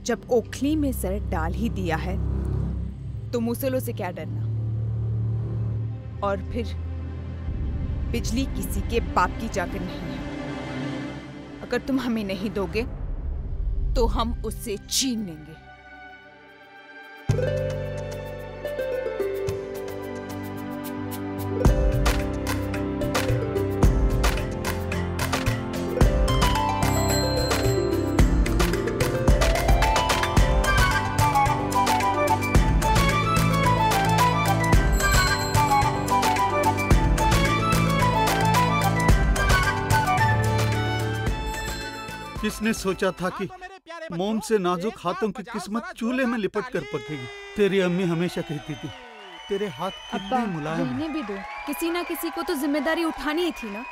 जब ओखली में सर डाल ही दिया है तो मूसलों से क्या डरना। और फिर बिजली किसी के बाप की जाकर नहीं है। अगर तुम हमें नहीं दोगे तो हम उससे छीन लेंगे। किसने सोचा था कि मोम से नाजुक हाथों की किस्मत चूल्हे में लिपट कर पकेगी। तेरी अम्मी हमेशा कहती थी तेरे हाथ कितने मुलायम। रहने भी दो, किसी ना किसी को तो जिम्मेदारी उठानी ही थी ना।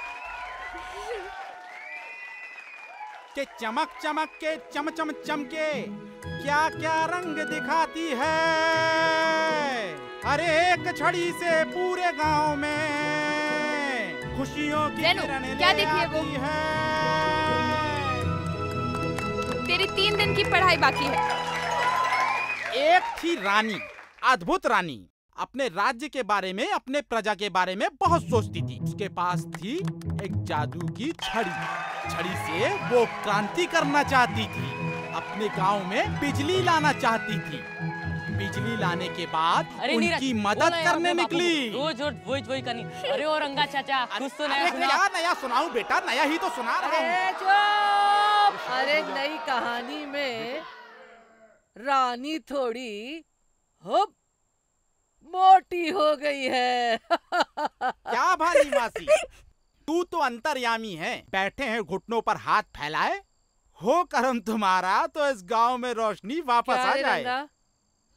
के चमक चमक के चम चम चमके क्या क्या रंग दिखाती है। हर एक छड़ी से पूरे गांव में खुशियों की किरणें क्या देखिए वो है। तेरी 3 दिन की पढ़ाई बाकी है। एक थी रानी, अद्भुत रानी, अपने राज्य के बारे में, अपने प्रजा के बारे में बहुत सोचती थी। उसके पास थी एक जादू की छड़ी। छड़ी से वो क्रांति करना चाहती थी, अपने गांव में बिजली लाना चाहती थी। बिजली लाने के बाद उनकी मदद करने निकली। रोज वही करनी। अरे ओ रंगा चाचा, कुछ तो नया सुना। क्या नया सुनाऊं बेटा, नया ही तो सुना रहा हूँ। अरे नई कहानी में रानी थोड़ी हुप मोटी हो गई है। क्या भाली मासी, तू तो अंतर्यामी है। बैठे हैं घुटनों पर हाथ फैलाए, हो करम तुम्हारा तो इस गांव में रोशनी वापस आ जाए।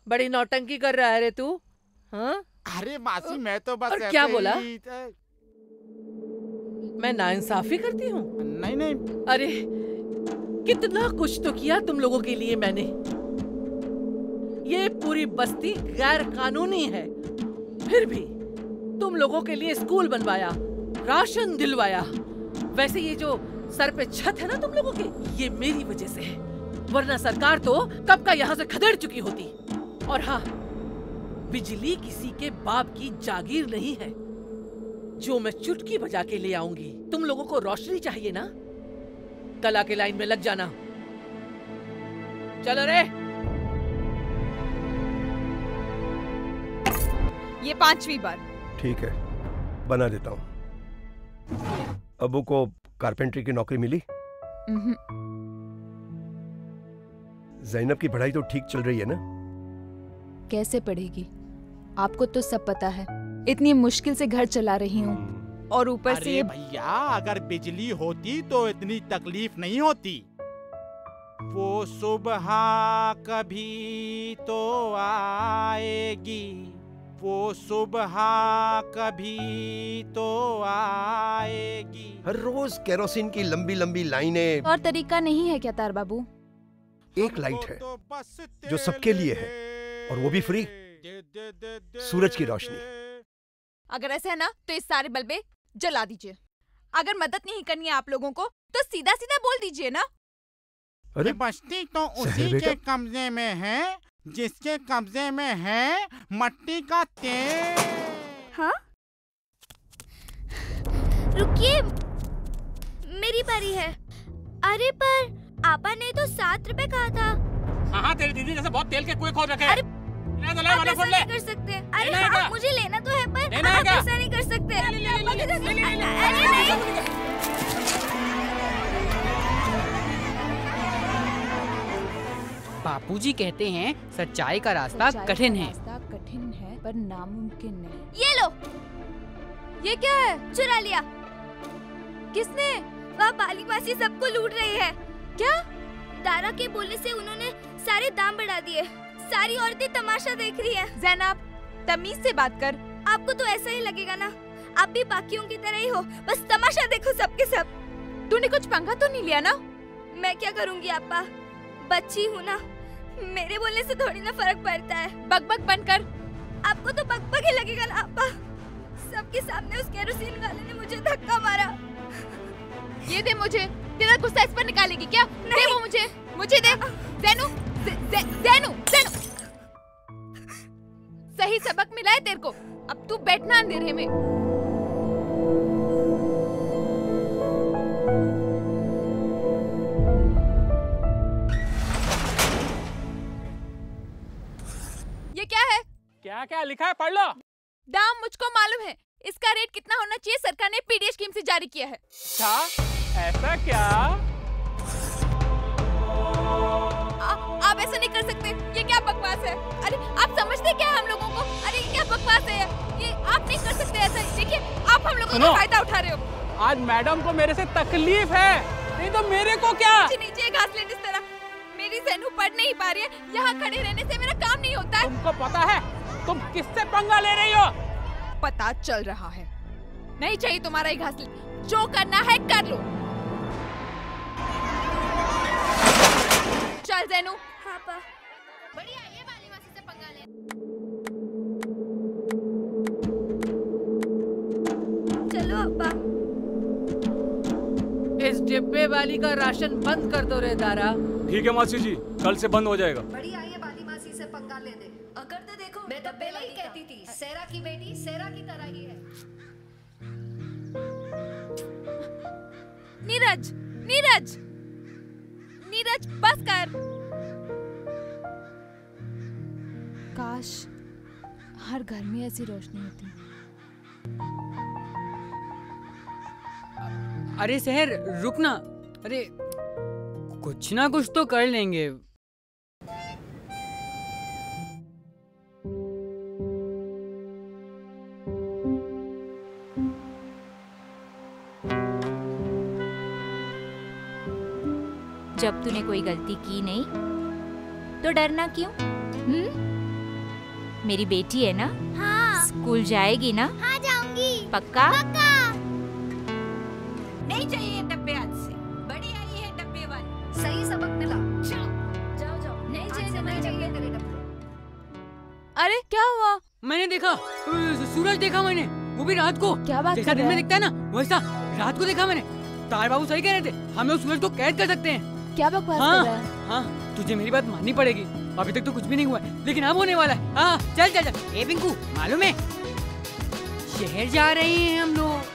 बड़ी नौटंकी कर रहा है रे तू। हाँ? अरे मासी मैं तो बस और क्या बोला? मैं नाइंसाफी करती हूँ? नहीं। अरे कितना कुछ तो किया तुम लोगों के लिए मैंने। ये पूरी बस्ती गैर कानूनी है, फिर भी तुम लोगों के लिए स्कूल बनवाया, राशन दिलवाया। वैसे ये जो सर पे छत है ना तुम लोगों के, ये मेरी वजह से है, वरना सरकार तो कब का यहाँ से खदेड़ चुकी होती। और हाँ, बिजली किसी के बाप की जागीर नहीं है जो मैं चुटकी बजा के ले आऊंगी। तुम लोगों को रोशनी चाहिए ना, कला के लाइन में लग जाना। चलो रे। ये 5वीं बार। ठीक है, बना देता हूँ। अबू को कारपेंटरी की नौकरी मिली? ज़ैनब की पढ़ाई तो ठीक चल रही है ना? कैसे पढ़ेगी? आपको तो सब पता है, इतनी मुश्किल से घर चला रही हूँ और ऊपर से। भैया अगर बिजली होती तो इतनी तकलीफ नहीं होती। वो सुबह कभी तो आएगी, वो सुबह कभी तो आएगी। हर रोज केरोसिन की लंबी लंबी लाइनें। और तरीका नहीं है क्या तार बाबू? एक लाइट है जो सबके लिए है और वो भी फ्री, सूरज की रोशनी। अगर ऐसा है ना तो इस सारे बल्बे जला दीजिए। अगर मदद नहीं करनी है आप लोगों को तो सीधा सीधा बोल दीजिए ना। अरे बस्ती तो उसी के कब्जे में है जिसके कब्जे में है मट्टी का तेल। हाँ? रुकिए, मेरी बारी है। अरे पर आपा ने तो 7 रुपए कहा था। हाँ, तेरी दीदी जैसे बहुत तेल के कुएं खोद रखे। अरे आप ऐसा नहीं कर सकते। अरे हाँ, मुझे लेना तो है पर आप ऐसा नहीं कर सकते। अरे नहीं। बापूजी कहते हैं सच्चाई का रास्ता कठिन है। कठिन है पर नामुमकिन नहीं। ये लो। ये क्या है? चुरा लिया। किसने? वह बाली मासी सबको लूट रही है। क्या? दारा के बोलने से उन्होंने सारे दाम बढ़ा दिए। सारी औरतें तमाशा देख रही हैं। ज़ैनब, तमीज से बात कर। आपको तो ऐसा ही लगेगा ना, आप भी बाकियों की तरह ही हो, बस तमाशा देखो सबके सब। तूने कुछ पंगा तो नहीं लिया ना? मैं क्या करूँगी आपा, बच्ची हूँ ना, मेरे बोलने से थोड़ी ना फर्क पड़ता है। बकबक बंद कर। आपको तो बकबक ही लगेगा ना आपा। सबके सामने उस केरोसिन वाले ने मुझे धक्का मारा। ये दे मुझे। तेरा गुस्सा इस पर निकालेगी क्या? दे वो मुझे। मुझे दे। ज़ैनू, है तेरे को? अब तू बैठना अंधेरे में। ये क्या है? क्या क्या लिखा है, पढ़ लो। दाम मुझको मालूम है, इसका रेट कितना होना चाहिए सरकार ने पीडीएस स्कीम से जारी किया है। क्या? ऐसा क्या? आप ऐसा नहीं कर सकते, ये क्या बकवास है? अरे आप समझते क्या हम लोगों को? अरे ये क्या बकवास है ये आप नहीं कर सकते ऐसा। देखिए आप हम लोगों का फायदा उठा रहे हो। आज मैडम को मेरे से तकलीफ है, नहीं तो मेरे को क्या? नीचे घास लेने इस तरह। मेरी ज़ेनू पढ़ नहीं पा रही है, यहाँ खड़े रहने से मेरा काम नहीं होता है। तुमको पता है तुम किससे पंगा ले रही हो? पता चल रहा है। नहीं चाहिए तुम्हारा ही घास, जो करना है कर लो। चल ज़ेनू। हाँ पा। बढ़िया, ये वाली मासी से पंगा ले। चलो अब्बा। इस डिब्बे वाली का राशन बंद कर दो रे दारा। ठीक है मासी जी, कल से बंद हो जाएगा। बढ़िया, ये वाली मासी से पंगा ले दे। अगर तो देखो, मैं तो पहले ही कहती थी, सेरा की बेटी सेरा की तरह ही है। नीरज, नीरज, नीरज बस कर। काश हर घर में ऐसी रोशनी होती। अरे शहर रुक ना, अरे कुछ ना कुछ तो कर लेंगे। जब तूने कोई गलती की नहीं तो डरना क्यों? मेरी बेटी है ना? हाँ। स्कूल जाएगी ना? हाँ जाऊंगी। पक्का? पक्का। नहीं चाहिए डब्बे आज से, बड़ी आई है डब्बे वाली। सही सबक मिला। जाओ जाओ, नहीं चाहिए तेरे डब्बे। अरे क्या हुआ? मैंने देखा, सूरज देखा मैंने, वो भी रात को। क्या बात जैसा दिन में दिखता है ना वैसा रात को देखा मैंने। तार बाबू सही कह रहे थे, हम लोग सूरज को कैद कर सकते हैं। क्या बकवास कर रहा है? हाँ, तुझे मेरी बात माननी पड़ेगी। अभी तक तो कुछ भी नहीं हुआ है, लेकिन अब होने वाला है। हाँ, चल चल चल। ए पिंकू, मालूम है शहर जा रहे हैं हम लोग।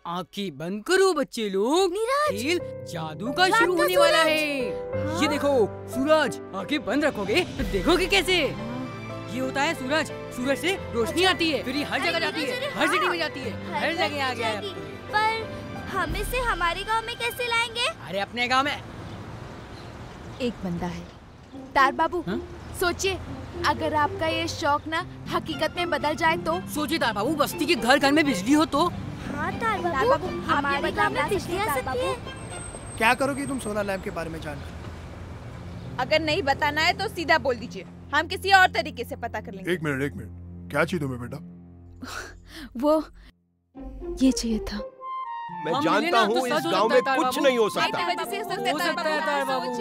आंखें बंद करो बच्चे लोग, खेल जादू का शुरू होने वाला है। ये देखो सूरज, आंखें बंद रखोगे तो देखोगे कैसे। ये होता है सूरज, सूरज से रोशनी आती है, फिर ये हर जगह जाती है, हर सिटी में जाती है, हर जगह आ गया। पर हम इसे हमारे गांव में कैसे लाएंगे? अरे अपने गांव में एक बंदा है, तार बाबू। सोचिए अगर आपका ये शौक ना हकीकत में बदल जाए तो। सोचिए तार बाबू, बस्ती के घर घर में बिजली हो तो। हाँ तार बाबू, हमारे गांव में बिजली आ सकती है। क्या करोगी तुम सोलर लैंप के बारे में जानकर? अगर नहीं बताना है तो सीधा बोल दीजिए, हम किसी और तरीके से पता कर लेंगे। एक मिनट, क्या चाहिए तुम्हें बेटा? वो ये चाहिए था। मैं जानता हूँ इस गांव में कुछ नहीं हो सकता।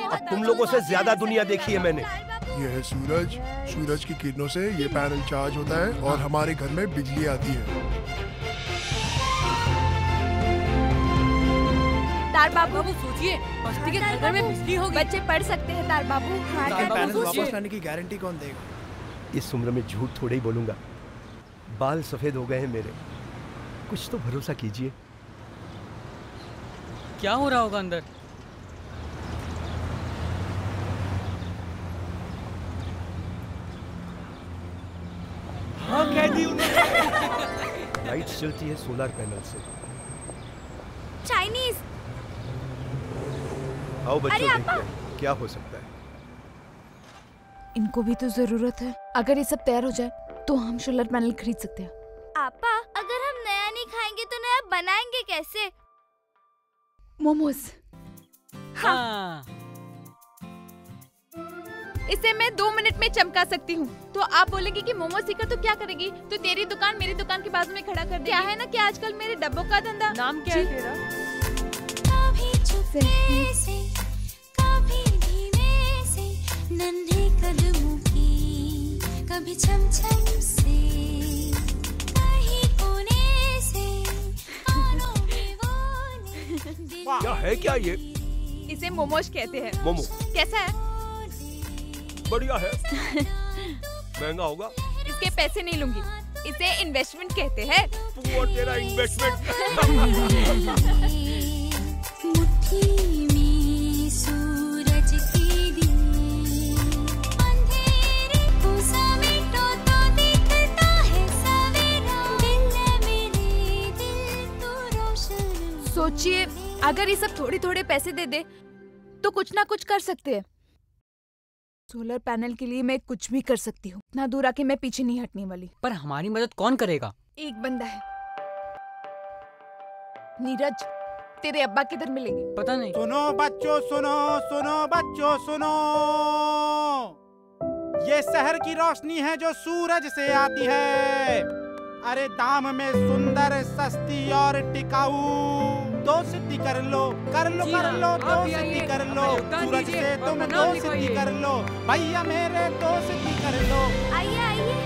अब तुम लोगों से ज्यादा दुनिया देखी है मैंने। ये है सूरज, सूरज की किरणों से ये पैनल चार्ज होता है और हमारे घर में बिजली आती है। तार बाबू सोचिए, बस्ती के घर घर में बिजली होगी, बच्चे पढ़ सकते हैं। तार बाबू, पैनल वापस लाने की गारंटी कौन देगा? इस उम्र में झूठ थोड़े ही बोलूंगा। बाल सफेद हो गए हैं मेरे, कुछ तो भरोसा कीजिए। क्या हो रहा होगा अंदर? हाँ कह दी उन्होंने। लाइट चलती है सोलर पैनल से। चाइनीज। आओ बच्चों, देखते हैं क्या हो सकता है। इनको भी तो जरूरत है। अगर ये सब तैयार हो जाए तो हम सोलर पैनल खरीद सकते हैं। आपा, अगर हम नया नहीं खाएंगे तो नया बनाएंगे कैसे? मोमोज। हाँ। इसे मैं 2 मिनट में चमका सकती हूँ। तो आप बोलेंगे कि मोमोज सीखकर तो क्या करेगी? तो तेरी दुकान मेरी दुकान के बाजू में खड़ा कर देगी। क्या है ना कि आजकल मेरे डब्बों का धंधा। नाम क्या है तेरा? कभी चुपके से, कभी धीमे से, नन्हे कदमों की, कभी छम-छम से, कहीं कोने से, कानों में वो। क्या है क्या ये? इसे मोमोज कहते हैं। मोमो कैसा है? बढ़िया है। महंगा होगा। इस इसके पैसे नहीं लूंगी। इसे इन्वेस्टमेंट कहते हैं। वो तेरा इन्वेस्टमेंट। सोचिए, अगर ये सब थोड़े थोड़े पैसे दे दे तो कुछ ना कुछ कर सकते हैं। सोलर पैनल के लिए मैं कुछ भी कर सकती हूँ। इतना दूर आके मैं पीछे नहीं हटने वाली। पर हमारी मदद कौन करेगा? एक बंदा है, नीरज। तेरे अब्बा किधर मिलेंगे? पता नहीं। सुनो बच्चों, सुनो सुनो बच्चों, सुनो। ये शहर की रोशनी है जो सूरज से आती है। अरे दाम में सुंदर, सस्ती और टिकाऊ। दोस्ती कर लो, कर लो, कर लो, दोस्ती कर लो। सूरज से तुम दोस्ती कर लो, भैया मेरे दोस्ती कर लो। आइए आइए।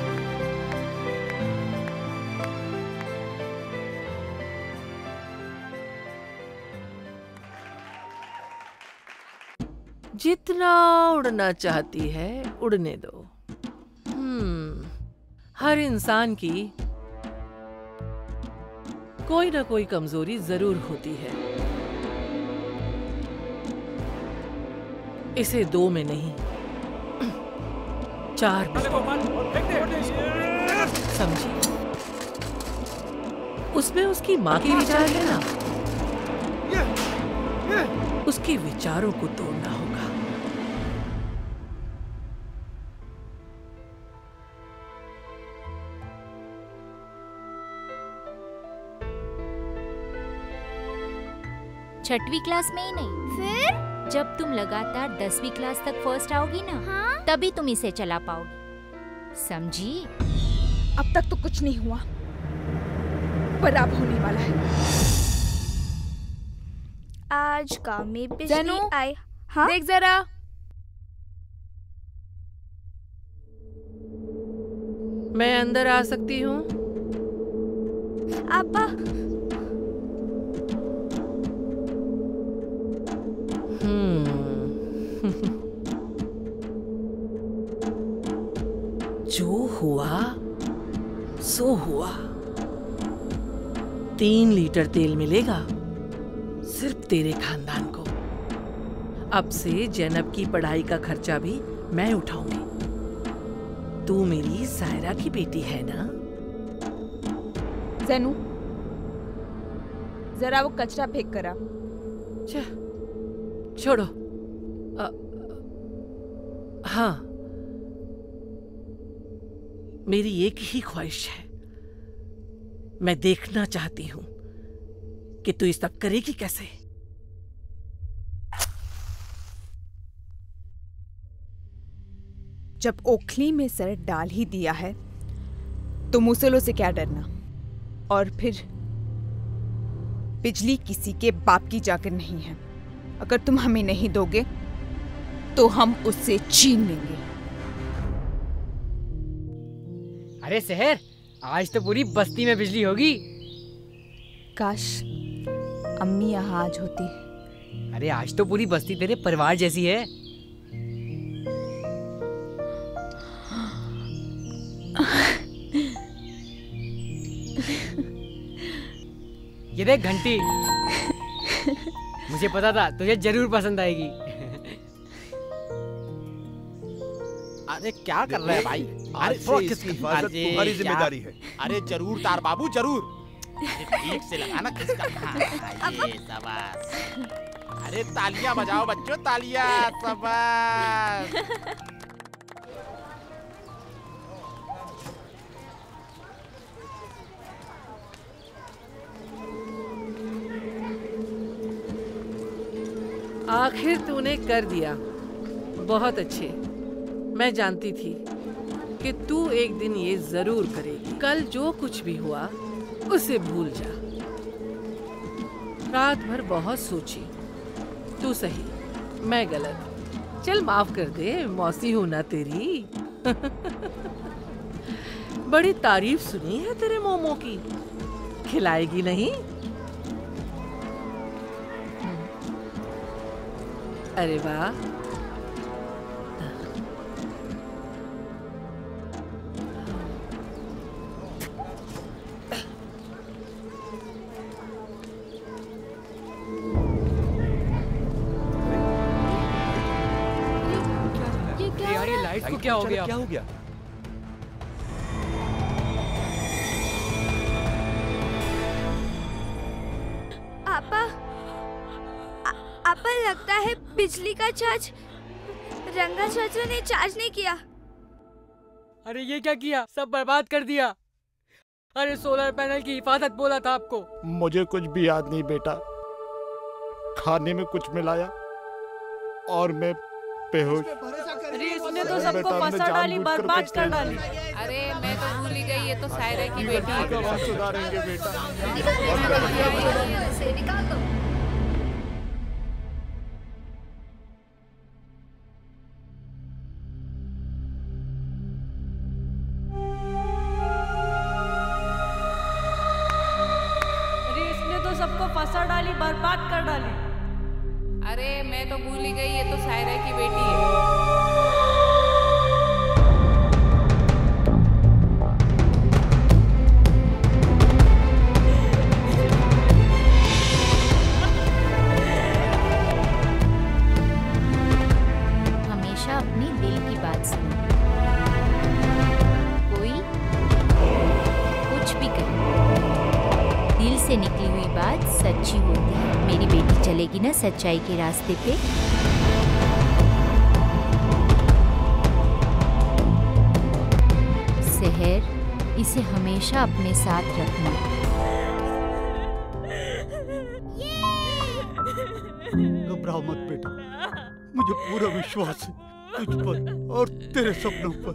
जितना उड़ना चाहती है उड़ने दो। हर इंसान की कोई ना कोई कमजोरी जरूर होती है। इसे 2 में नहीं 4 में समझी। उसमें उसकी माँ के विचार है ना, उसके विचारों को तोड़ना होगा। छठवीं क्लास में ही नहीं, फिर जब तुम लगातार 10वीं क्लास तक फर्स्ट आओगी ना, हाँ? तभी तुम इसे चला पाओगी, समझी? अब तक तो कुछ नहीं हुआ, पर अब होने वाला है। आज का में बिजली आई। हाँ? देख जरा। मैं अंदर आ सकती हूँ? अब्बा। जो हुआ सो हुआ। 3 लीटर तेल मिलेगा सिर्फ तेरे खानदान को। अब से जैनब की पढ़ाई का खर्चा भी मैं उठाऊंगी। तू मेरी सायरा की बेटी है ना? ज़ैनू, जरा वो कचरा फेंक करा। छोड़ो। हाँ, मेरी एक ही ख्वाहिश है। मैं देखना चाहती हूं कि तू इस सब करेगी कैसे। जब ओखली में सर डाल ही दिया है तो मुसलों से क्या डरना। और फिर बिजली किसी के बाप की जाकर नहीं है। अगर तुम हमें नहीं दोगे तो हम उससे छीन लेंगे। अरे शहर, आज तो पूरी बस्ती में बिजली होगी। काश अम्मी यहाँ आज होती। अरे आज तो पूरी बस्ती तेरे परिवार जैसी है। ये देख घंटी, मुझे पता था तुझे जरूर पसंद आएगी। अरे क्या कर रहा है भाई? अरे तुम्हारी जिम्मेदारी है। अरे जरूर तार बाबू, जरूर। ठीक से लगाना किसका। ये शाबाश। अरे तालियां बजाओ बच्चों, तालियां। शाबाश। आखिर तूने कर दिया। बहुत अच्छे। मैं जानती थी कि तू एक दिन ये जरूर करेगी। कल जो कुछ भी हुआ उसे भूल जा। रात भर बहुत सोची। तू सही, मैं गलत। चल माफ कर दे, मौसी हूं ना तेरी। बड़ी तारीफ सुनी है तेरे मोमो की। खिलाएगी नहीं? अरे वाह। इसको क्या हो गया? क्या हो गया? आपा लगता है बिजली का चार्ज रंगा चाचा ने चार्ज नहीं किया। अरे ये क्या किया? सब बर्बाद कर दिया। अरे सोलर पैनल की हिफाजत बोला था आपको। मुझे कुछ भी याद नहीं बेटा। खाने में कुछ मिलाया और मैं बेहोश। अरे इसने तो सबको फंसा डाली, बर्बाद कर डाली। अरे मैं तो भूल ही गई, ये तो सायरा की बेटी है। सुधारेंगे बेटा। निकाल दो। सबको फंसा डाली, बर्बाद कर डाली। अरे मैं तो भूल ही गई, ये तो सायरा की बेटी है। हमेशा अपनी दिल की बात सुनो। कोई कुछ भी करे, दिल से निकली हुई बात सच्ची होती है। मेरी बेटी चलेगी ना सच्चाई के रास्ते पे। सहर, इसे हमेशा अपने साथ रखना। घबराओ मत बेटा, मुझे पूरा विश्वास है तुझ पर और तेरे सपनों पर।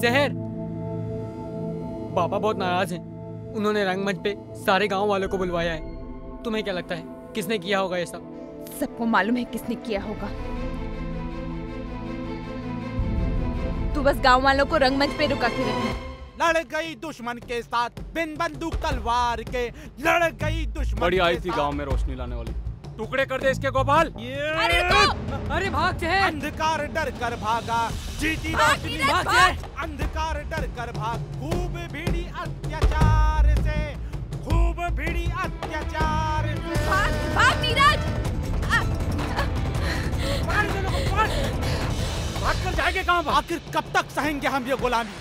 सहर, पापा बहुत नाराज हैं। उन्होंने रंगमंच पे सारे गांव वालों को बुलवाया है। तुम्हें क्या लगता है किसने किया होगा ये सब? सबको मालूम है किसने किया होगा। तू बस गांव वालों को रंगमंच पे रुका के रखना। लड़ गई दुश्मन के साथ बिन बंदूक तलवार के, लड़ गई दुश्मन। बड़ी आई थी गांव में रोशनी लाने वाली। टुकड़े कर दे इसके गोपाल। अरे रुको! अरे भाग सहर! अंधकार डर कर भागा, जीती रोशनी। अंधकार डर कर भाग, खूब भिड़ी अत्याचार से, खूब भिड़ी अत्याचार से। भाग नीरज! भाग कर जाएंगे कहाँ? आखिर कब तक सहेंगे हम ये गुलामी?